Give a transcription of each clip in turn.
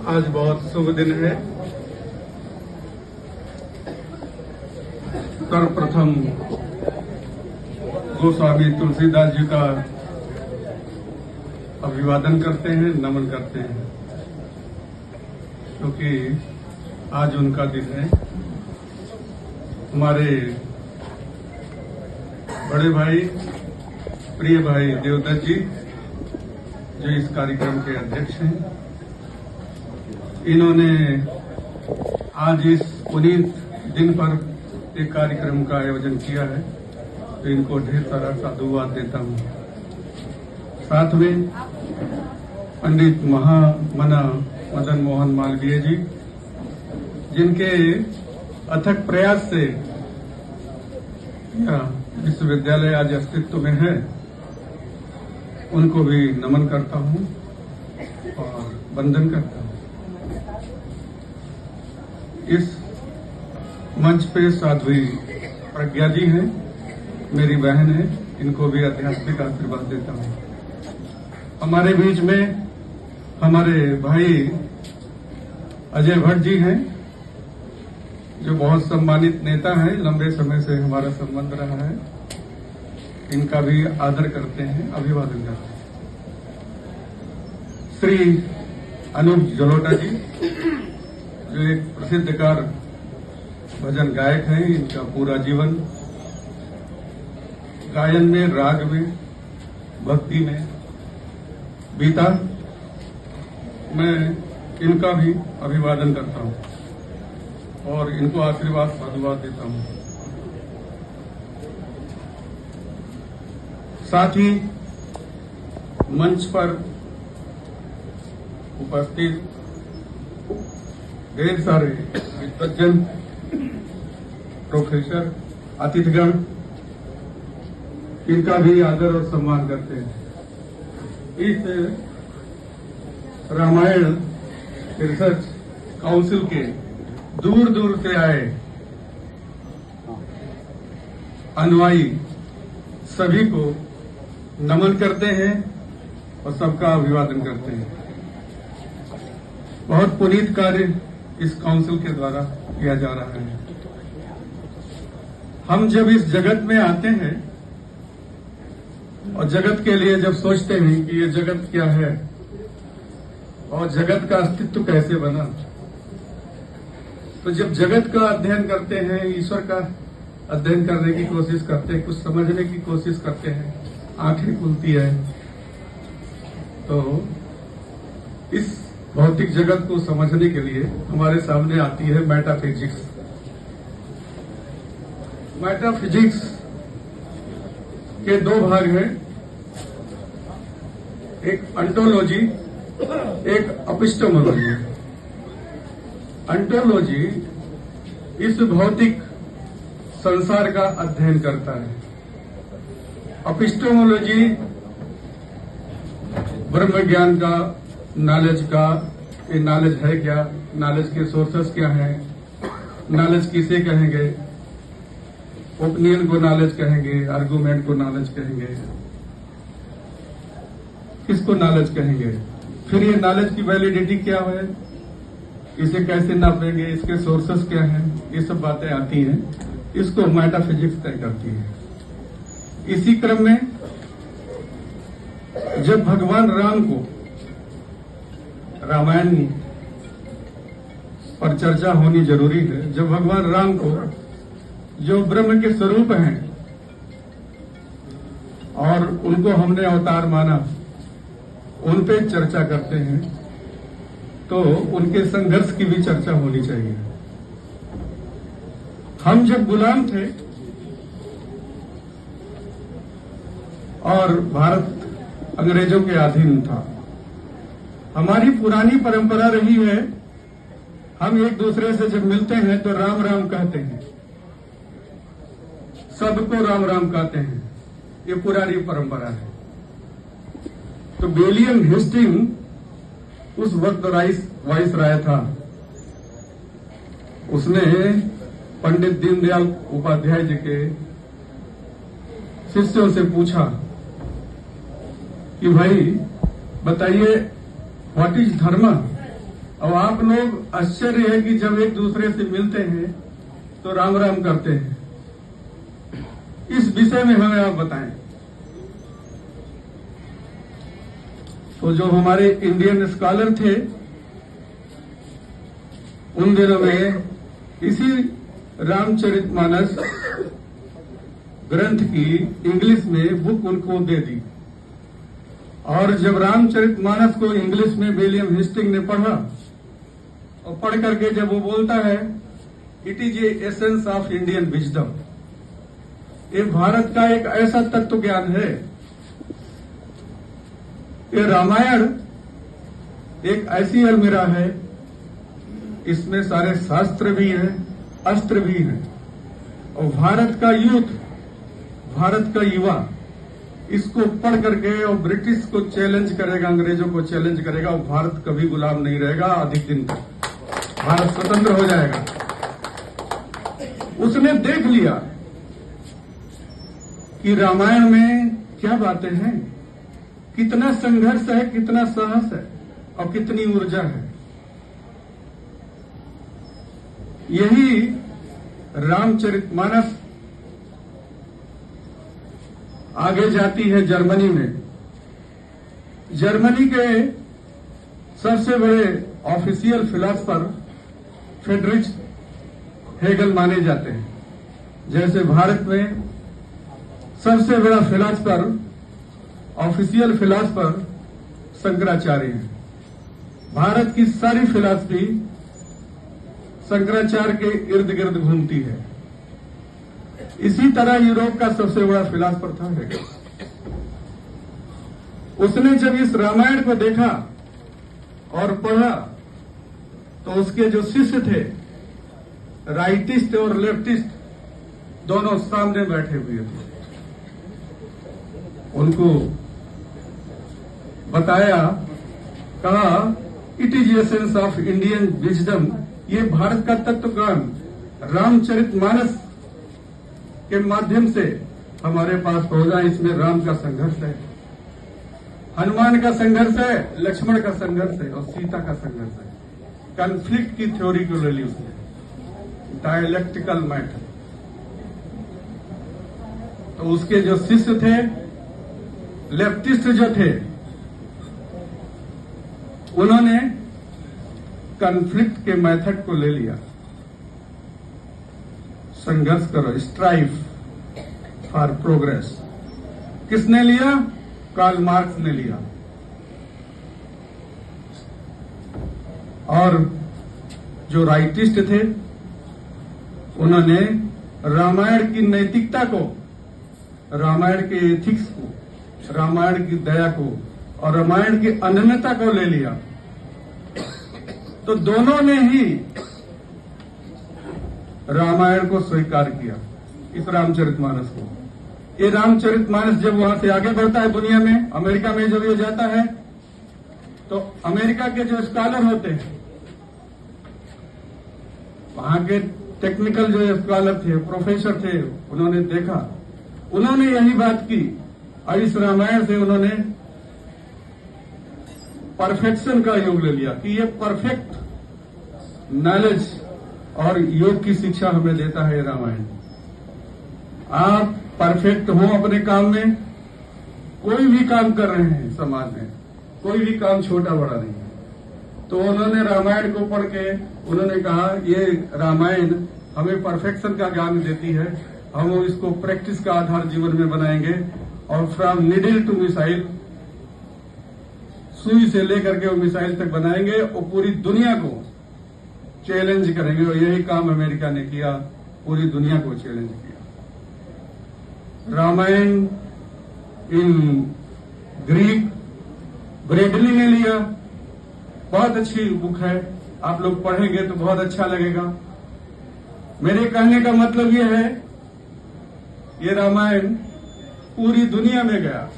आज बहुत शुभ दिन है। सर्वप्रथम गोस्वामी तुलसीदास जी का अभिवादन करते हैं, नमन करते हैं, क्योंकि आज उनका दिन है। हमारे बड़े भाई, प्रिय भाई देवदत्त जी, जो इस कार्यक्रम के अध्यक्ष हैं, इन्होंने आज इस पुनीत दिन पर एक कार्यक्रम का आयोजन किया है, तो इनको ढेर सारा साधुवाद देता हूं। साथ में पंडित महामना मदन मोहन मालवीय जी, जिनके अथक प्रयास से यह विश्वविद्यालय आज अस्तित्व में है, उनको भी नमन करता हूं और वंदन करता हूं। इस मंच पे साध्वी प्रज्ञा जी हैं, मेरी बहन है, इनको भी आध्यात्मिक आशीर्वाद देता हूं। हमारे बीच में हमारे भाई अजय भट्ट जी हैं, जो बहुत सम्मानित नेता हैं, लंबे समय से हमारा संबंध रहा है, इनका भी आदर करते हैं, अभिवादन करते हैं। श्री अनूप जलोटा जी, जो एक प्रसिद्धकार भजन गायक हैं, इनका पूरा जीवन गायन में, राग में, भक्ति में बीता। मैं इनका भी अभिवादन करता हूं और इनको आशीर्वाद साधुवाद देता हूं। साथ ही मंच पर उपस्थित ढेर सारे विद्वज्जन, प्रोफेसर, अतिथिगण, इनका भी आदर और सम्मान करते हैं। इस रामायण रिसर्च काउंसिल के दूर दूर से आए अनुयायी सभी को नमन करते हैं और सबका अभिवादन करते हैं। बहुत पुनीत कार्य इस काउंसिल के द्वारा किया जा रहा है। हम जब इस जगत में आते हैं और जगत के लिए जब सोचते हैं कि ये जगत क्या है और जगत का अस्तित्व कैसे बना, तो जब जगत का अध्ययन करते हैं, ईश्वर का अध्ययन करने की कोशिश करते हैं, कुछ समझने की कोशिश करते हैं, आंखें खुलती है, तो इस भौतिक जगत को समझने के लिए हमारे सामने आती है मेटाफिजिक्स। मेटाफिजिक्स के दो भाग हैं, एक अंटोलॉजी, एक एपिस्टेमोलॉजी। अंटोलॉजी इस भौतिक संसार का अध्ययन करता है। एपिस्टेमोलॉजी ब्रह्म ज्ञान का, नॉलेज का, ये नॉलेज है क्या, नॉलेज के सोर्सेस क्या हैं, नॉलेज किसे कहेंगे, ओपिनियन को नॉलेज कहेंगे, आर्गुमेंट को नॉलेज कहेंगे, किसको नॉलेज कहेंगे, फिर ये नॉलेज की वैलिडिटी क्या है, इसे कैसे नापेंगे, इसके सोर्सेस क्या हैं, ये सब बातें आती हैं। इसको मेटाफिजिक्स तय करती है। इसी क्रम में जब भगवान राम को रामायण पर चर्चा होनी जरूरी है, जब भगवान राम को, जो ब्रह्म के स्वरूप हैं और उनको हमने अवतार माना, उन पे चर्चा करते हैं, तो उनके संघर्ष की भी चर्चा होनी चाहिए। हम जब गुलाम थे और भारत अंग्रेजों के अधीन था, हमारी पुरानी परंपरा रही है, हम एक दूसरे से जब मिलते हैं तो राम राम कहते हैं, सबको राम राम कहते हैं, ये पुरानी परंपरा है। तो विलियम हेस्टिंग उस वक्त वाइसराय था, उसने पंडित दीनदयाल उपाध्याय जी के शिष्यों से पूछा कि भाई बताइए, व्हाट इज धर्म, और आप लोग आश्चर्य है कि जब एक दूसरे से मिलते हैं तो राम राम करते हैं। इस विषय में हमें आप बताएं। तो जो हमारे इंडियन स्कॉलर थे उन दिनों में इसी रामचरितमानस ग्रंथ की इंग्लिश में बुक उनको दे दी, और जब रामचरितमानस को इंग्लिश में विलियम हेस्टिंग ने पढ़ा और पढ़ करके जब वो बोलता है it is a essence of Indian wisdom, ये भारत का एक ऐसा तत्व ज्ञान है। ये रामायण एक ऐसी अलमीरा है, इसमें सारे शास्त्र भी हैं, अस्त्र भी हैं, और भारत का यूथ, भारत का युवा इसको पढ़ करके और ब्रिटिश को चैलेंज करेगा, अंग्रेजों को चैलेंज करेगा, और भारत कभी गुलाम नहीं रहेगा अधिक दिन तक, भारत स्वतंत्र हो जाएगा। उसने देख लिया कि रामायण में क्या बातें हैं, कितना संघर्ष है, कितना साहस है और कितनी ऊर्जा है। यही रामचरितमानस आगे जाती है जर्मनी में। जर्मनी के सबसे बड़े ऑफिशियल फिलॉसफर फ्रेडरिच हेगल माने जाते हैं। जैसे भारत में सबसे बड़ा फिलॉसफर, ऑफिशियल फिलॉसफर शंकराचार्य हैं। भारत की सारी फिलॉसफी शंकराचार्य के इर्द गिर्द घूमती है। इसी तरह यूरोप का सबसे बड़ा फिलॉसफर था हेगल। उसने जब इस रामायण को देखा और पढ़ा तो उसके जो शिष्य थे, राइटिस्ट और लेफ्टिस्ट, दोनों सामने बैठे हुए थे। उनको बताया, कहा it is essence of Indian wisdom, ये भारत का तत्वज्ञान रामचरितमानस के माध्यम से हमारे पास पहुंचा। इसमें राम का संघर्ष है, हनुमान का संघर्ष है, लक्ष्मण का संघर्ष है और सीता का संघर्ष है। कॉन्फ्लिक्ट की थ्योरी को ले ली उसने, डायलेक्टिकल मैटर। तो उसके जो शिष्य थे, लेफ्टिस्ट जो थे, उन्होंने कॉन्फ्लिक्ट के मेथड को ले लिया। संघर्ष करो, स्ट्राइव फॉर प्रोग्रेस। किसने लिया? कार्ल मार्क्स ने लिया। और जो राइटिस्ट थे उन्होंने रामायण की नैतिकता को, रामायण के एथिक्स को, रामायण की दया को और रामायण की अनन्यता को ले लिया। तो दोनों ने ही रामायण को स्वीकार किया, इस रामचरितमानस को। ये रामचरितमानस जब वहां से आगे बढ़ता है दुनिया में, अमेरिका में जब ये जाता है, तो अमेरिका के जो स्कॉलर होते हैं, वहां के टेक्निकल जो स्कॉलर थे, प्रोफेसर थे, उन्होंने देखा, उन्होंने यही बात की और इस रामायण से उन्होंने परफेक्शन का योग ले लिया कि ये परफेक्ट नॉलेज और योग की शिक्षा हमें देता है रामायण। आप परफेक्ट हो अपने काम में, कोई भी काम कर रहे हैं समाज में, कोई भी काम छोटा बड़ा नहीं है। तो उन्होंने रामायण को पढ़ के उन्होंने कहा ये रामायण हमें परफेक्शन का ज्ञान देती है, हम इसको प्रैक्टिस का आधार जीवन में बनाएंगे और फ्रॉम निडल टू मिसाइल, सुई से लेकर के वो मिसाइल तक बनाएंगे और पूरी दुनिया को चैलेंज करेंगे। और यही काम अमेरिका ने किया, पूरी दुनिया को चैलेंज किया। रामायण इन ग्रीक ब्रेडली ने लिया, बहुत अच्छी बुक है, आप लोग पढ़ेंगे तो बहुत अच्छा लगेगा। मेरे कहने का मतलब यह है, ये रामायण पूरी दुनिया में गया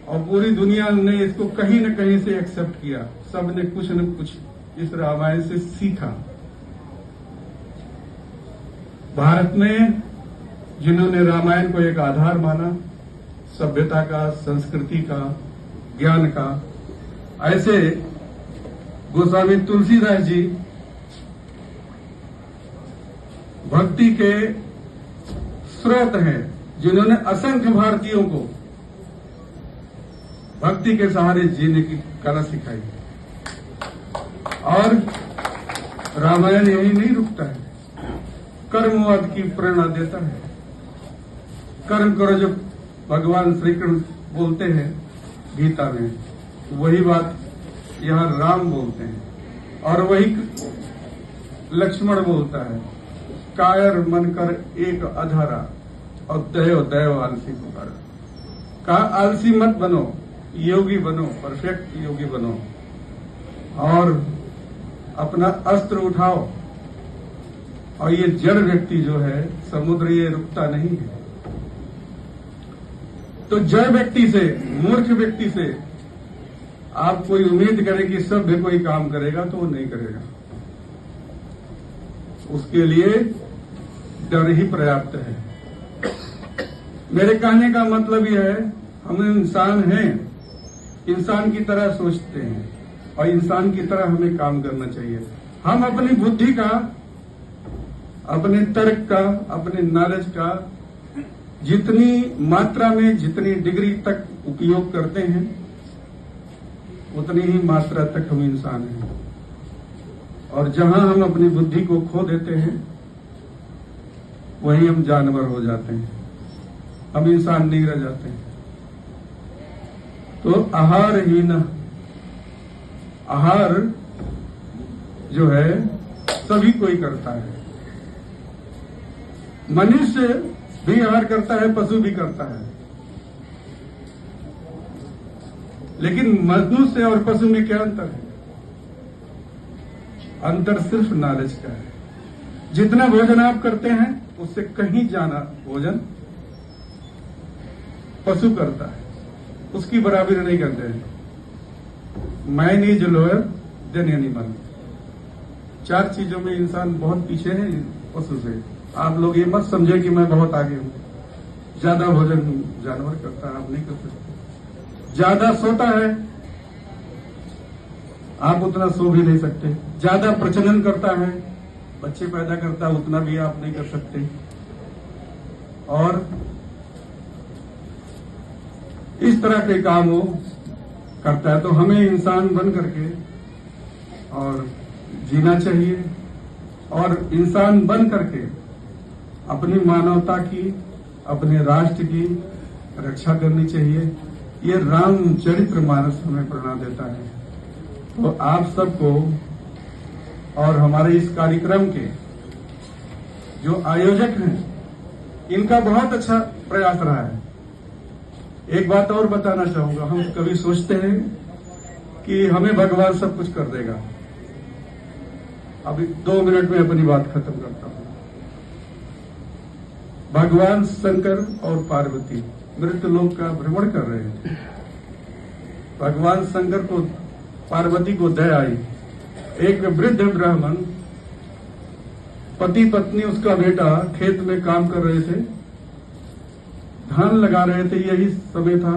और पूरी दुनिया ने इसको कहीं न कहीं से एक्सेप्ट किया। सब ने कुछ न कुछ इस रामायण से सीखा। भारत में जिन्होंने रामायण को एक आधार माना, सभ्यता का, संस्कृति का, ज्ञान का, ऐसे गोस्वामी तुलसीदास जी भक्ति के स्रोत हैं, जिन्होंने असंख्य भारतीयों को भक्ति के सहारे जीने की कला सिखाई। और रामायण यही नहीं रुकता है, कर्मवाद की प्रेरणा देता है। कर्म करो जो भगवान श्री कृष्ण बोलते हैं गीता में, वही बात यहां राम बोलते हैं, और वही लक्ष्मण बोलता है, कायर मन कर एक अधारा और दैव दैव आलसी पुकार। कहा आलसी मत बनो, योगी बनो, परफेक्ट योगी बनो, और अपना अस्त्र उठाओ। और ये जड़ व्यक्ति जो है, समुद्र ये रुकता नहीं है। तो जड़ व्यक्ति से, मूर्ख व्यक्ति से आप कोई उम्मीद करें कि सभ्य कोई काम करेगा, तो वो नहीं करेगा। उसके लिए डर ही पर्याप्त है। मेरे कहने का मतलब यह है, हम इंसान हैं, इंसान की तरह सोचते हैं और इंसान की तरह हमें काम करना चाहिए। हम अपनी बुद्धि का, अपने तर्क का, अपने नॉलेज का जितनी मात्रा में, जितनी डिग्री तक उपयोग करते हैं, उतनी ही मात्रा तक हम इंसान हैं। और जहां हम अपनी बुद्धि को खो देते हैं, वहीं हम जानवर हो जाते हैं, हम इंसान नहीं रह जाते हैं। तो आहारहीन, आहार जो है सभी कोई करता है। मनुष्य भी आहार करता है, पशु भी करता है, लेकिन मनुष्य और पशु में क्या अंतर है? अंतर सिर्फ नॉलेज का है। जितना भोजन आप करते हैं, उससे कहीं ज्यादा भोजन पशु करता है, उसकी बराबरी नहीं करते हैं। Man is lower than animal. 4 चीजों में इंसान बहुत पीछे है पशु से। आप लोग ये मत समझे कि मैं बहुत आगे हूं। ज्यादा भोजन जानवर करता है, आप नहीं कर सकते। ज्यादा सोता है, आप उतना सो भी नहीं सकते। ज्यादा प्रजनन करता है, बच्चे पैदा करता है, उतना भी आप नहीं कर सकते। और इस तरह के काम वो करता है। तो हमें इंसान बन करके और जीना चाहिए, और इंसान बन करके अपनी मानवता की, अपने राष्ट्र की रक्षा करनी चाहिए। ये रामचरित्र मानस हमें प्रेरणा देता है। तो आप सबको और हमारे इस कार्यक्रम के जो आयोजक हैं, इनका बहुत अच्छा प्रयास रहा है। एक बात और बताना चाहूंगा, हम कभी सोचते हैं कि हमें भगवान सब कुछ कर देगा। अभी 2 मिनट में अपनी बात खत्म करता हूं। भगवान शंकर और पार्वती मृत लोक का भ्रमण कर रहे थे। भगवान शंकर को, पार्वती को दया आई। एक वृद्ध ब्राह्मण, पति पत्नी उसका बेटा खेत में काम कर रहे थे, धान लगा रहे थे। यही समय था।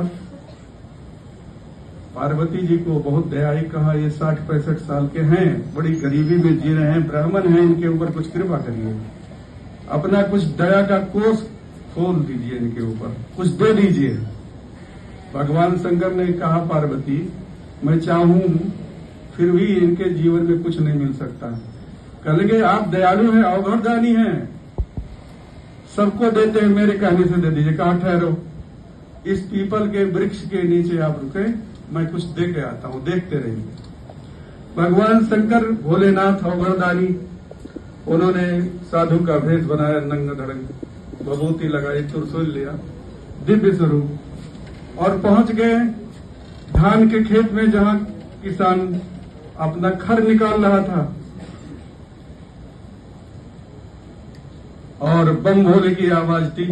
पार्वती जी को बहुत दया आई। कहा ये 60-65 साल के हैं, बड़ी गरीबी में जी रहे हैं, ब्राह्मण हैं, इनके ऊपर कुछ कृपा करिए, अपना कुछ दया का कोष खोल दीजिए, इनके ऊपर कुछ दे दीजिए। भगवान शंकर ने कहा पार्वती, मैं चाहूं फिर भी इनके जीवन में कुछ नहीं मिल सकता। कहेंगे आप दयालु हैं, अवघड़दानी हैं, सबको देते हैं, मेरे कहने से दे दीजिए। कहा ठहरो, इस पीपल के वृक्ष के नीचे आप रुके, मैं कुछ दे के आता हूं, देखते रहिए। भगवान शंकर भोलेनाथ अवघड़दानी, उन्होंने साधु का भेष बनाया, नंग धड़ंग, भभूति लगाई, त्रिशूल लिया, दिव्य स्वरूप, और पहुंच गए धान के खेत में, जहां किसान अपना खर निकाल रहा था। और बम भोले की आवाज थी।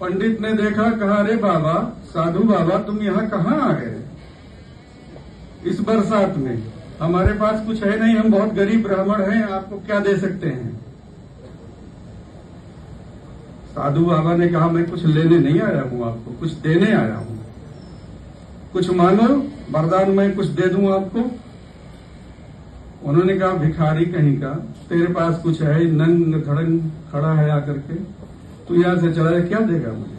पंडित ने देखा, कहा अरे बाबा, साधु बाबा, तुम यहां कहां आ गए इस बरसात में? हमारे पास कुछ है नहीं, हम बहुत गरीब ब्राह्मण हैं, आपको क्या दे सकते हैं? साधु बाबा ने कहा, मैं कुछ लेने नहीं आया हूं, आपको कुछ देने आया हूं। कुछ मांगो, वरदान मैं कुछ दे दूं आपको। उन्होंने कहा भिखारी कहीं का, तेरे पास कुछ है, नंग धड़ंग खड़ा है आकर के, तू यहां से चला जाए, क्या देगा मुझे?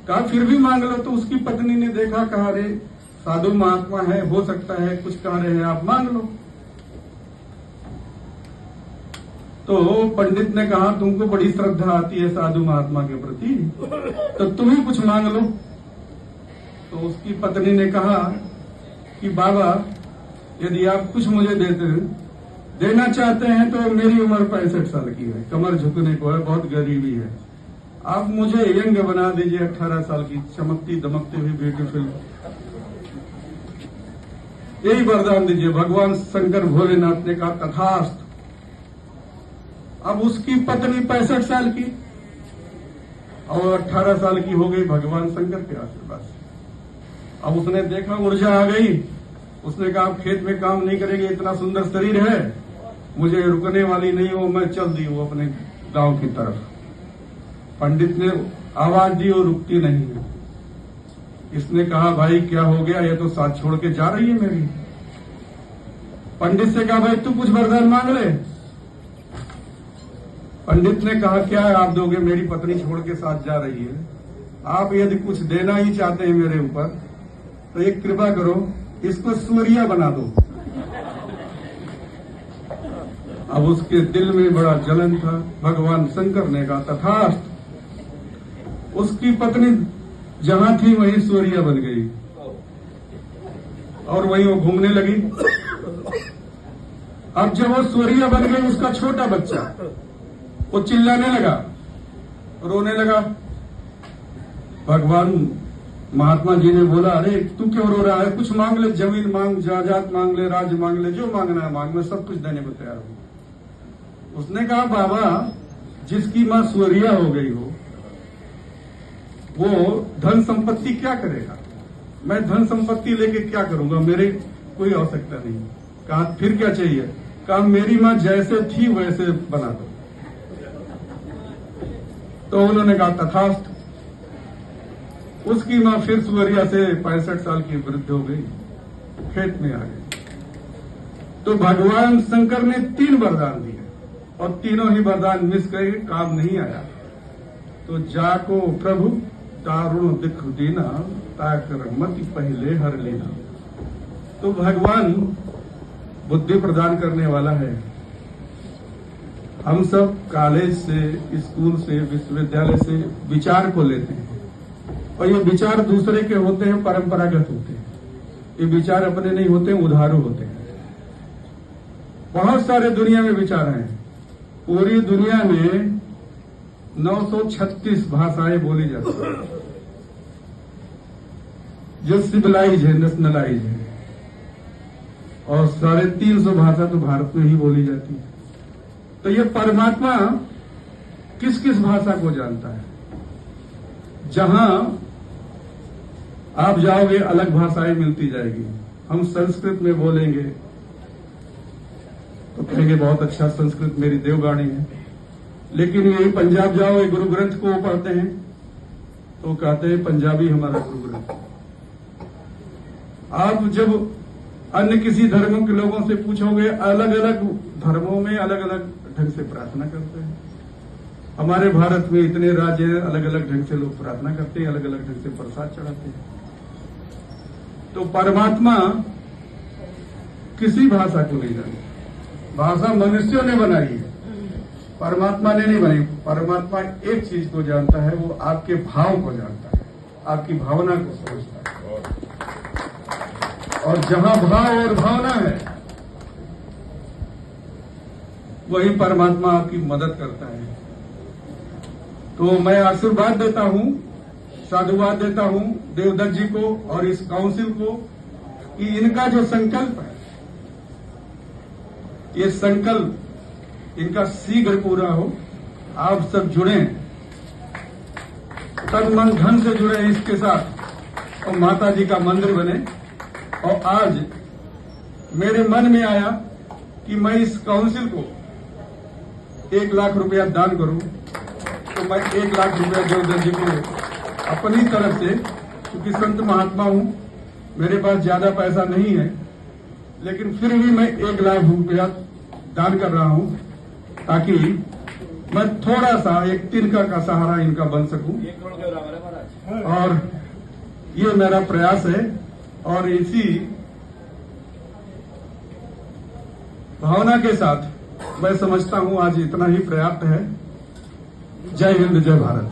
कहा फिर भी मांग लो। तो उसकी पत्नी ने देखा, कहा रे साधु महात्मा है, हो सकता है कुछ कह रहे हैं, आप मांग लो। तो पंडित ने कहा तुमको बड़ी श्रद्धा आती है साधु महात्मा के प्रति, तो तुम ही कुछ मांग लो। तो उसकी पत्नी ने कहा कि बाबा यदि आप कुछ मुझे देना चाहते हैं तो मेरी उम्र 65 साल की है, कमर झुकने को है, बहुत गरीबी है, आप मुझे यंग बना दीजिए, 18 साल की, चमकती दमकती हुई ब्यूटीफुल, यही वरदान दीजिए। भगवान शंकर भोलेनाथ ने कहा तथास्तु। अब उसकी पत्नी 65 साल की और 18 साल की हो गई भगवान शंकर के आशीर्वाद से। अब उसने देखा ऊर्जा आ गई, उसने कहा आप खेत में काम नहीं करेंगे, इतना सुंदर शरीर है, मुझे रुकने वाली नहीं हो, मैं चल दी हूं अपने गांव की तरफ। पंडित ने आवाज दी और रुकती नहीं है। इसने कहा भाई क्या हो गया, ये तो साथ छोड़ के जा रही है मेरी। पंडित से कहा भाई तू कुछ वरदान मांग ले। पंडित ने कहा क्या आप दोगे, मेरी पत्नी छोड़ के साथ जा रही है, आप यदि कुछ देना ही चाहते हैं मेरे ऊपर तो एक कृपा करो, इसको सूर्या बना दो। अब उसके दिल में बड़ा जलन था। भगवान शंकर ने कहा तथास्तु। उसकी पत्नी जहां थी वहीं सूर्या बन गई और वहीं वो घूमने लगी। अब जब वो सूर्या बन गई, उसका छोटा बच्चा वो चिल्लाने लगा, रोने लगा। भगवान महात्मा जी ने बोला अरे तू क्यों रो रहा है, कुछ मांग ले, जमीन मांग, जायदाद मांग ले, राज्य मांग ले, जो मांगना है मांग, मैं सब कुछ देने को तैयार हूं। उसने कहा बाबा जिसकी मां सूर्या हो गई हो वो धन संपत्ति क्या करेगा, मैं धन संपत्ति लेके क्या करूंगा, मेरे कोई आवश्यकता नहीं। कहा फिर क्या चाहिए? कहा मेरी मां जैसे थी वैसे बना दो। तो उन्होंने कहा तथास्तु। उसकी मां फिर सूर्या से 65 साल की वृद्ध हो गई, खेत में आ गई। तो भगवान शंकर ने 3 वरदान दिए और तीनों ही वरदान मिस गए, काम नहीं आया। तो जाको प्रभु दारुण दिख दीना, ताकर मति पहले हर लेना। तो भगवान बुद्धि प्रदान करने वाला है। हम सब कॉलेज से, स्कूल से, विश्वविद्यालय से विचार को लेते हैं और ये विचार दूसरे के होते हैं, परंपरागत होते हैं। ये विचार अपने नहीं होते, उधारू होते हैं। बहुत सारे दुनिया में विचार हैं। पूरी दुनिया में 936 भाषाएं बोली जाती हैं जो सिविलाइज है, नेशनलाइज है, और 350 भाषा तो भारत में ही बोली जाती है। तो ये परमात्मा किस किस भाषा को जानता है? जहां आप जाओगे अलग भाषाएं मिलती जाएगी। हम संस्कृत में बोलेंगे तो कहेंगे बहुत अच्छा, संस्कृत मेरी देववाणी है। लेकिन यही पंजाब जाओ, ये गुरु ग्रंथ को पढ़ते हैं तो कहते हैं पंजाबी हमारा गुरु ग्रंथ। आप जब अन्य किसी धर्मों के लोगों से पूछोगे, अलग अलग धर्मों में अलग अलग ढंग से प्रार्थना करते हैं। हमारे भारत में इतने राज्य हैं, अलग अलग ढंग से लोग प्रार्थना करते हैं, अलग अलग ढंग से प्रसाद चढ़ाते हैं। तो परमात्मा किसी भाषा को नहीं जानता। भाषा मनुष्यों ने बनाई है, परमात्मा ने नहीं बनाई। परमात्मा एक चीज को जानता है, वो आपके भाव को जानता है, आपकी भावना को समझता है। और जहां भाव और भावना है वही परमात्मा आपकी मदद करता है। तो मैं आशीर्वाद देता हूं, साधुवाद देता हूं देवदत्त जी को और इस काउंसिल को कि इनका जो संकल्प है, ये संकल्प इनका शीघ्र पूरा हो। आप सब जुड़े, तन मन धन से जुड़े इसके साथ और माता जी का मंदिर बने। और आज मेरे मन में आया कि मैं इस काउंसिल को 1 लाख रुपया दान करूं, तो मैं 1 लाख रुपया देवदत्त जी को अपनी तरफ से, क्योंकि संत महात्मा हूं, मेरे पास ज्यादा पैसा नहीं है, लेकिन फिर भी मैं 1 लाख रुपया दान कर रहा हूं ताकि मैं थोड़ा सा एक तिनका का सहारा इनका बन सकूं। और ये मेरा प्रयास है और इसी भावना के साथ मैं समझता हूं आज इतना ही पर्याप्त है। जय हिंद, जय भारत।